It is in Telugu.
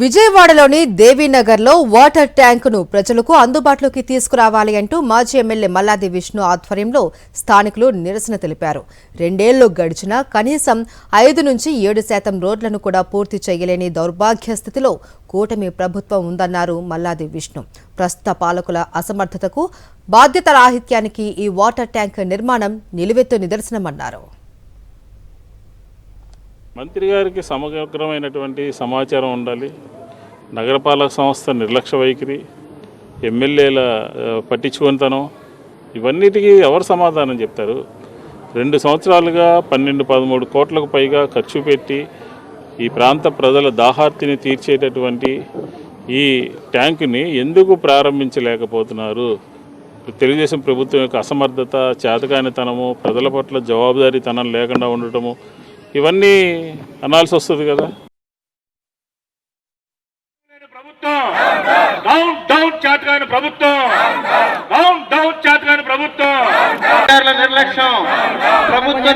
విజయవాడలోని దేవీనగర్లో వాటర్ ట్యాంకును ప్రజలకు అందుబాటులోకి తీసుకురావాలి అంటూ మాజీ ఎమ్మెల్యే మల్లాది విష్ణు ఆధ్వర్యంలో స్థానికులు నిరసన తెలిపారు. 2 ఏళ్లు గడిచినా కనీసం 5 నుంచి 7% రోడ్లను కూడా పూర్తి చేయలేని దౌర్భాగ్య స్థితిలో కూటమి ప్రభుత్వం ఉందన్నారు మల్లాది విష్ణు. ప్రస్తుత పాలకుల అసమర్థతకు, బాధ్యతారాహిత్యానికి ఈ వాటర్ ట్యాంక్ నిర్మాణం నిలువెత్తు నిదర్శనమన్నారు. మంత్రి గారికి సమగ్రమైనటువంటి సమాచారం ఉండాలి. నగరపాలక సంస్థ నిర్లక్ష్య వైఖరి, ఎమ్మెల్యేల పట్టించుకొనితనం, ఇవన్నిటికీ ఎవరు సమాధానం చెప్తారు? 2 సంవత్సరాలుగా 12-13 కోట్లకు పైగా ఖర్చు పెట్టి ఈ ప్రాంత ప్రజల దాహార్తిని తీర్చేటటువంటి ఈ ట్యాంకుని ఎందుకు ప్రారంభించలేకపోతున్నారు? తెలుగుదేశం ప్రభుత్వం యొక్క అసమర్థత, చేతకానితనము, ప్రజల పట్ల జవాబుదారీతనం లేకుండా ఉండటము, ఇవన్నీ అనాల్సి వస్తుంది కదా. నిర్లక్ష్యం ప్రభుత్వం